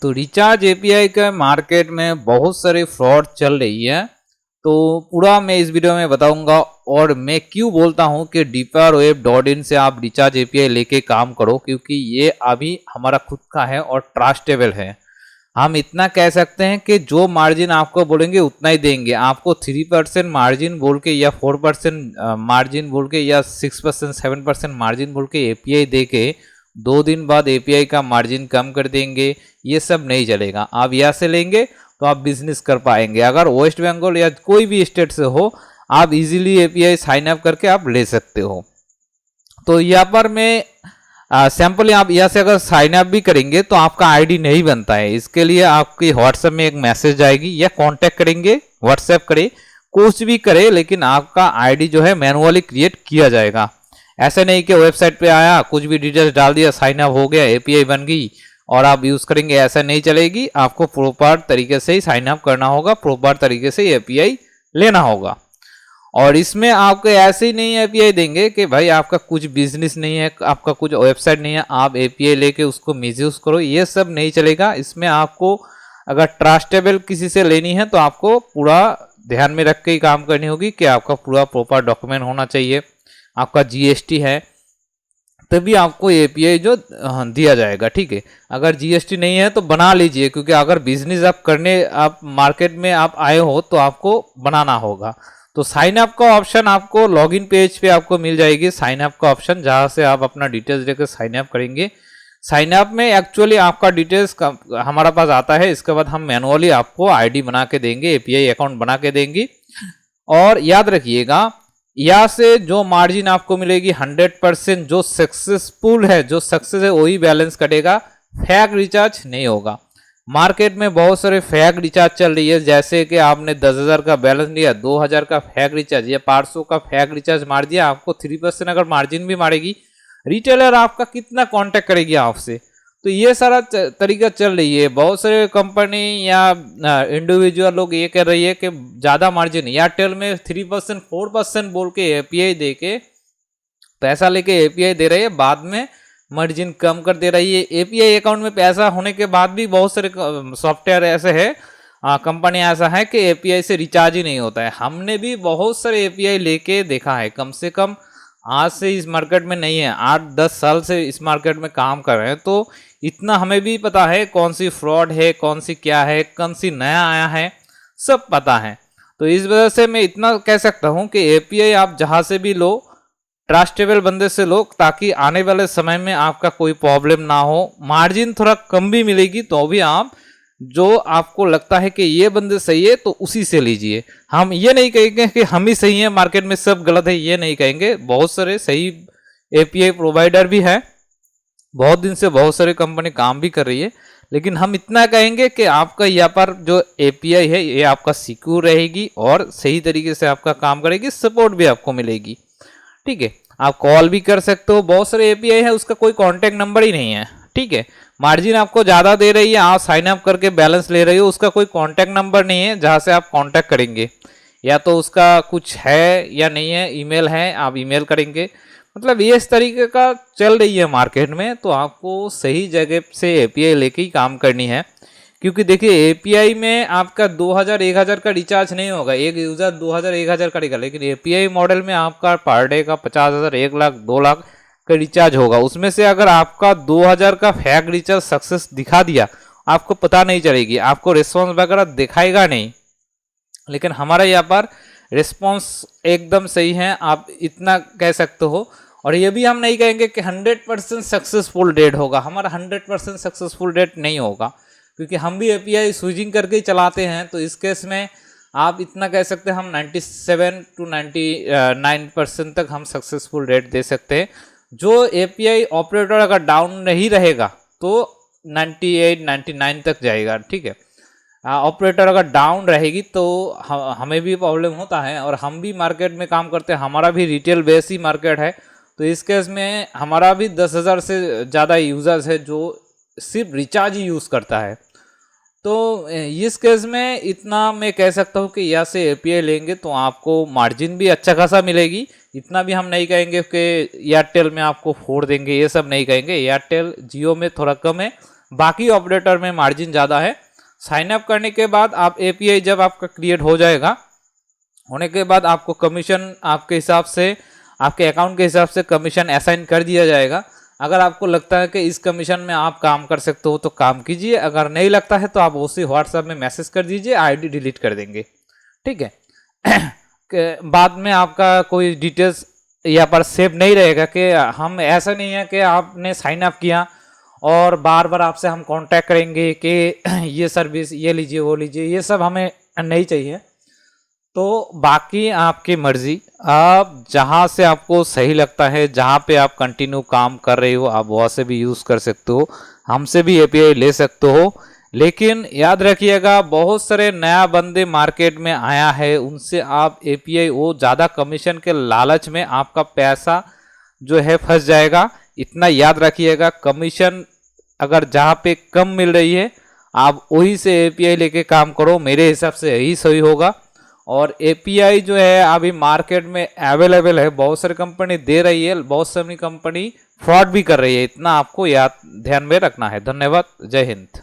तो recharge API का market में बहुत सारे फ्रॉड चल रही है, तो पूरा मैं इस वीडियो में बताऊंगा। और मैं क्यों बोलता हूं कि deeperweb.in से आप रिचार्ज एपीआई लेके काम करो, क्योंकि ये अभी हमारा खुद का है और ट्रस्टेबल है। हम इतना कह सकते हैं कि जो मार्जिन आपको बोलेंगे उतना ही देंगे। आपको 3% मार्जिन बोल के या 4% मार्जिन बोल के या 6% 7% मार्जिन बोल के एपीआई दे के 2 दिन बाद एपीआई का मार्जिन कम कर देंगे, ये सब नहीं चलेगा। आप यहाँ से लेंगे तो आप बिजनेस कर पाएंगे। अगर वेस्ट बंगाल या कोई भी स्टेट से हो, आप इजीली एपीआई साइन अप करके आप ले सकते हो। तो यहाँ पर मैं सैंपल आप यहाँ से अगर साइन अप भी करेंगे तो आपका आईडी नहीं बनता है। इसके लिए आपकी व्हाट्सएप में एक मैसेज आएगी या कांटेक्ट करेंगे, व्हाट्सएप करे, कुछ भी करे, लेकिन आपका आईडी जो है मैनुअली क्रिएट किया जाएगा। ऐसे नहीं कि वेबसाइट पे आया, कुछ भी डिटेल्स डाल दिया, साइन अप हो गया, एपीआई बन गई और आप यूज करेंगे, ऐसा नहीं चलेगी। आपको प्रॉपर तरीके से ही साइन अप करना होगा, प्रॉपर तरीके से एपीआई लेना होगा। और इसमें आपको ऐसे ही नहीं एपीआई देंगे कि भाई आपका कुछ बिजनेस नहीं है, आपका कुछ वेबसाइट नहीं है, आप एपीआई लेके उसको मिसयूज करो, ये सब नहीं चलेगा। इसमें आपको अगर ट्रस्टेबल किसी से लेनी है तो आपको पूरा ध्यान में रख के ही काम करनी होगी कि आपका पूरा प्रॉपर डॉक्यूमेंट होना चाहिए, आपका जीएसटी है, तभी आपको एपीआई जो दिया जाएगा। ठीक है, अगर जीएसटी नहीं है तो बना लीजिए, क्योंकि अगर बिजनेस आप करने आप मार्केट में आप आए हो तो आपको बनाना होगा। तो साइन अप का ऑप्शन आपको लॉगिन पेज पे आपको मिल जाएगी, साइन अप का ऑप्शन, जहां से आप अपना डिटेल्स देकर साइन अप करेंगे। साइन अप में एक्चुअली आपका डिटेल्स हमारा पास आता है, इसके बाद हम मैनुअली आपको आईडी बना के देंगे, एपीआई अकाउंट बना के देंगे। और याद रखिएगा, यहाँ से जो मार्जिन आपको मिलेगी 100% जो सक्सेसफुल है, जो सक्सेस है वही बैलेंस कटेगा, फेक रिचार्ज नहीं होगा। मार्केट में बहुत सारे फेक रिचार्ज चल रही है, जैसे कि आपने 10,000 का बैलेंस लिया, 2,000 का फेक रिचार्ज या 500 का फेक रिचार्ज मार दिया, आपको 3% अगर मार्जिन भी मारेगी, रिटेलर आपका कितना कांटेक्ट करेगी आपसे। तो ये सारा तरीका चल रही है। बहुत सारे कंपनी या इंडिविजुअल लोग ये कह रही है कि ज़्यादा मार्जिन, एयरटेल में 3% 4% बोल के एपीआई दे के पैसा लेके एपीआई दे रही है, बाद में मार्जिन कम कर दे रही है। एपीआई अकाउंट में पैसा होने के बाद भी बहुत सारे सॉफ्टवेयर ऐसे है, कंपनी ऐसा है कि एपीआई से रिचार्ज ही नहीं होता है। हमने भी बहुत सारे एपीआई लेके देखा है, कम से कम आज से इस मार्केट में नहीं है, 8-10 साल से इस मार्केट में काम कर रहे हैं, तो इतना हमें भी पता है कौन सी फ्रॉड है, कौन सी क्या है, कौन सी नया आया है, सब पता है। तो इस वजह से मैं इतना कह सकता हूँ कि एपीआई आप जहाँ से भी लो, ट्रस्टेबल बंदे से लो, ताकि आने वाले समय में आपका कोई प्रॉब्लम ना हो। मार्जिन थोड़ा कम भी मिलेगी तो भी आप जो आपको लगता है कि ये बंदे सही है तो उसी से लीजिए। हम ये नहीं कहेंगे कि हम ही सही हैं, मार्केट में सब गलत है, ये नहीं कहेंगे। बहुत सारे सही एपीआई प्रोवाइडर भी है, बहुत दिन से बहुत सारे कंपनी काम भी कर रही है, लेकिन हम इतना कहेंगे कि आपका यहाँ पर जो एपीआई है ये आपका सिक्योर रहेगी और सही तरीके से आपका काम करेगी, सपोर्ट भी आपको मिलेगी। ठीक है, आप कॉल भी कर सकते हो। बहुत सारे एपीआई है उसका कोई कांटेक्ट नंबर ही नहीं है। ठीक है, मार्जिन आपको ज़्यादा दे रही है, आप साइन अप करके बैलेंस ले रही हो, उसका कोई कांटेक्ट नंबर नहीं है जहाँ से आप कांटेक्ट करेंगे, या तो उसका कुछ है या नहीं है, ईमेल है आप ईमेल करेंगे। मतलब ये इस तरीके का चल रही है मार्केट में, तो आपको सही जगह से एपीआई लेके ही काम करनी है। क्योंकि देखिए एपीआई में आपका 2,000-1,000 का रिचार्ज नहीं होगा, एक यूज़र 2,000-1,000 करेगा, लेकिन एपीआई मॉडल में आपका पर डे का 50,000, 1 लाख, 2 लाख का रिचार्ज होगा। उसमें से अगर आपका 2,000 का फेक रिचार्ज सक्सेस दिखा दिया, आपको पता नहीं चलेगी, आपको रिस्पॉन्स वगैरह दिखाएगा नहीं, लेकिन हमारा यहाँ पर रिस्पॉन्स एकदम सही है, आप इतना कह सकते हो। और ये भी हम नहीं कहेंगे कि 100% सक्सेसफुल डेट होगा, हमारा 100% सक्सेसफुल डेट नहीं होगा, क्योंकि हम भी एपीआई स्विचिंग करके ही चलाते हैं। तो इस केस में आप इतना कह सकते हैं हम 97 to 99% तक हम सक्सेसफुल रेट दे सकते हैं। जो एपीआई ऑपरेटर अगर डाउन नहीं रहेगा तो 98-99 तक जाएगा। ठीक है, ऑपरेटर अगर डाउन रहेगी तो हमें भी प्रॉब्लम होता है, और हम भी मार्केट में काम करते हैं, हमारा भी रिटेल बेस ही मार्केट है। तो इस केस में हमारा भी 10,000 से ज़्यादा यूज़र्स है जो सिर्फ रिचार्ज ही यूज़ करता है। तो इस केस में इतना मैं कह सकता हूँ कि यहाँ से एपीआई लेंगे तो आपको मार्जिन भी अच्छा खासा मिलेगी। इतना भी हम नहीं कहेंगे कि एयरटेल में आपको फोड़ देंगे, ये सब नहीं कहेंगे। एयरटेल जियो में थोड़ा कम है, बाकी ऑपरेटर में मार्जिन ज़्यादा है। साइन अप करने के बाद आप एपीआई जब आपका क्रिएट हो जाएगा, होने के बाद आपको कमीशन आपके हिसाब से, आपके अकाउंट के हिसाब से कमीशन असाइन कर दिया जाएगा। अगर आपको लगता है कि इस कमीशन में आप काम कर सकते हो तो काम कीजिए, अगर नहीं लगता है तो आप उसी व्हाट्सएप में मैसेज कर दीजिए, आईडी डिलीट कर देंगे, ठीक है। बाद में आपका कोई डिटेल्स यहाँ पर सेव नहीं रहेगा कि हम, ऐसा नहीं है कि आपने साइन अप किया और बार बार आपसे हम कांटेक्ट करेंगे कि ये सर्विस ये लीजिए वो लीजिए, ये सब हमें नहीं चाहिए। तो बाकी आपकी मर्जी, आप जहाँ से आपको सही लगता है, जहाँ पे आप कंटिन्यू काम कर रहे हो, आप वहाँ से भी यूज़ कर सकते हो, हमसे भी एपीआई ले सकते हो। लेकिन याद रखिएगा, बहुत सारे नया बंदे मार्केट में आया है, उनसे आप एपीआई, वो ज़्यादा कमीशन के लालच में आपका पैसा जो है फंस जाएगा। इतना याद रखिएगा, कमीशन अगर जहाँ पे कम मिल रही है आप वही से एपीआई लेके काम करो, मेरे हिसाब से यही सही होगा। और एपीआई जो है अभी मार्केट में अवेलेबल है, बहुत सारी कंपनी दे रही है, बहुत सारी कंपनी फ्रॉड भी कर रही है, इतना आपको याद ध्यान में रखना है। धन्यवाद, जय हिंद।